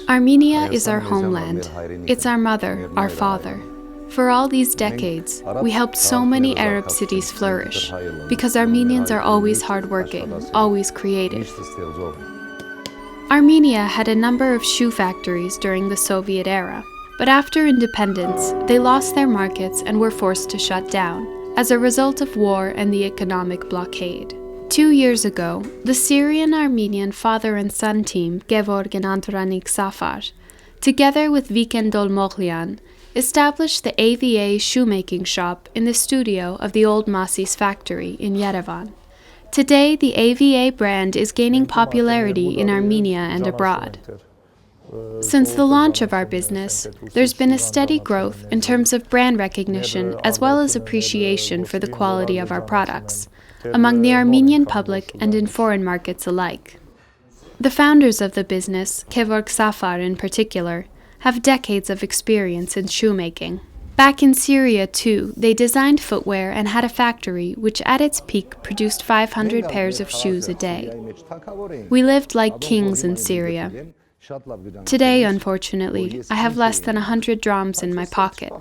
Armenia is our homeland. It's our mother, our father. For all these decades, we helped so many Arab cities flourish because Armenians are always hardworking, always creative. Armenia had a number of shoe factories during the Soviet era, but after independence, they lost their markets and were forced to shut down as a result of war and the economic blockade. 2 years ago, the Syrian-Armenian father and son team, Kevork and Antranig Safar, together with Viken Dolmoghlian, established the AVA shoemaking shop in the studio of the old Masis factory in Yerevan. Today, the AVA brand is gaining popularity in Armenia and abroad. Since the launch of our business, there's been a steady growth in terms of brand recognition as well as appreciation for the quality of our products among the Armenian public and in foreign markets alike. The founders of the business, Kevork Safar in particular, have decades of experience in shoemaking. Back in Syria, too, they designed footwear and had a factory which at its peak produced 500 pairs of shoes a day. We lived like kings in Syria. Today, unfortunately, I have less than 100 drams in my pocket.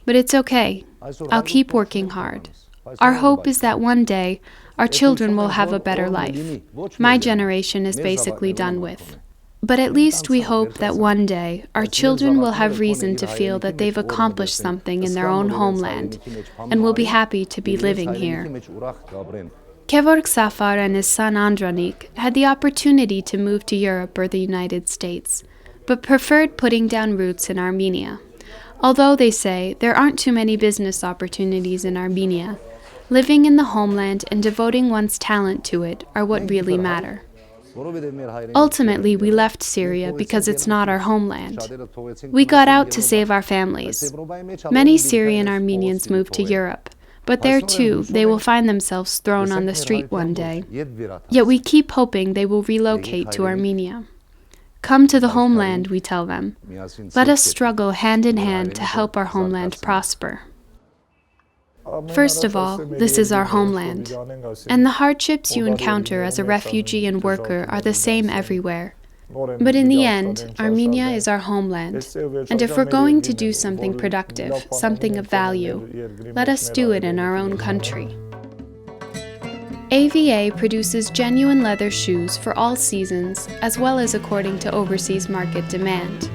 But it's okay. I'll keep working hard. Our hope is that one day, our children will have a better life. My generation is basically done with. But at least we hope that one day, our children will have reason to feel that they've accomplished something in their own homeland, and will be happy to be living here. Kevork Safar and his son Antranig had the opportunity to move to Europe or the United States, but preferred putting down roots in Armenia. Although they say there aren't too many business opportunities in Armenia, living in the homeland and devoting one's talent to it are what really matter. Ultimately, we left Syria because it's not our homeland. We got out to save our families. Many Syrian Armenians moved to Europe, but there too, they will find themselves thrown on the street one day. Yet we keep hoping they will relocate to Armenia. Come to the homeland, we tell them. Let us struggle hand in hand to help our homeland prosper. First of all, this is our homeland, and the hardships you encounter as a refugee and worker are the same everywhere. But in the end, Armenia is our homeland, and if we're going to do something productive, something of value, let us do it in our own country. AVA produces genuine leather shoes for all seasons, as well as according to overseas market demand.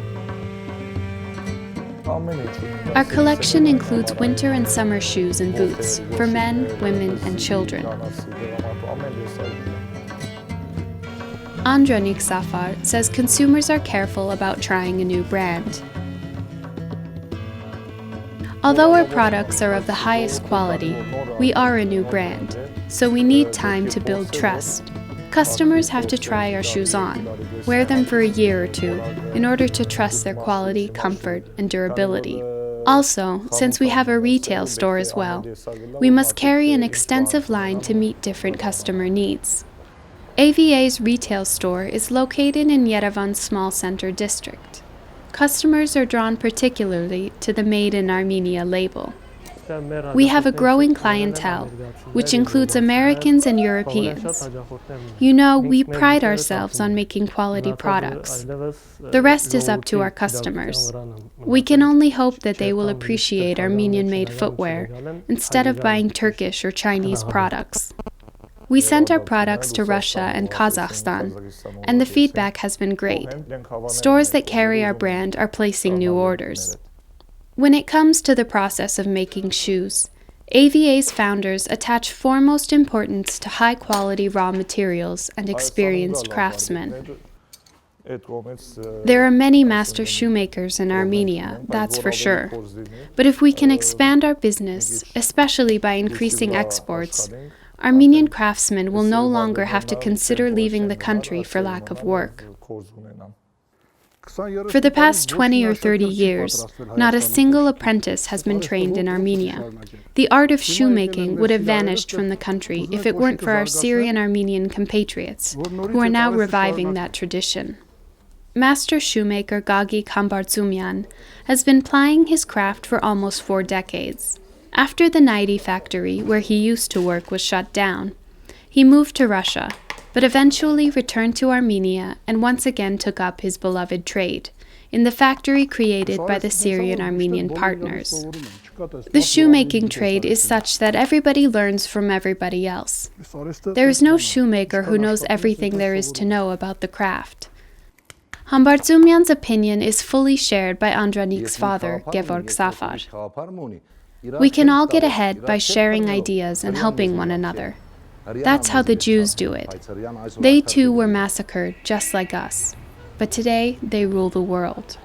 Our collection includes winter and summer shoes and boots for men, women, and children. Antranig Safar says consumers are careful about trying a new brand. Although our products are of the highest quality, we are a new brand, so we need time to build trust. Customers have to try our shoes on, wear them for a year or two, in order to trust their quality, comfort, and durability. Also, since we have a retail store as well, we must carry an extensive line to meet different customer needs. AVA's retail store is located in Yerevan's small center district. Customers are drawn particularly to the Made in Armenia label. We have a growing clientele, which includes Americans and Europeans. You know, we pride ourselves on making quality products. The rest is up to our customers. We can only hope that they will appreciate Armenian-made footwear instead of buying Turkish or Chinese products. We sent our products to Russia and Kazakhstan, and the feedback has been great. Stores that carry our brand are placing new orders. When it comes to the process of making shoes, AVA's founders attach foremost importance to high-quality raw materials and experienced craftsmen. There are many master shoemakers in Armenia, that's for sure. But if we can expand our business, especially by increasing exports, Armenian craftsmen will no longer have to consider leaving the country for lack of work. For the past 20 or 30 years, not a single apprentice has been trained in Armenia. The art of shoemaking would have vanished from the country if it weren't for our Syrian-Armenian compatriots, who are now reviving that tradition. Master shoemaker Gagi Kambarzumian has been plying his craft for almost 4 decades. After the Naidi factory, where he used to work, was shut down, he moved to Russia but eventually returned to Armenia and once again took up his beloved trade, in the factory created by the Syrian-Armenian partners. The shoemaking trade is such that everybody learns from everybody else. There is no shoemaker who knows everything there is to know about the craft. Hambardzumyan's opinion is fully shared by Antranig's father, Kevork Safar. We can all get ahead by sharing ideas and helping one another. That's how the Jews do it. They too were massacred, just like us. But today, they rule the world.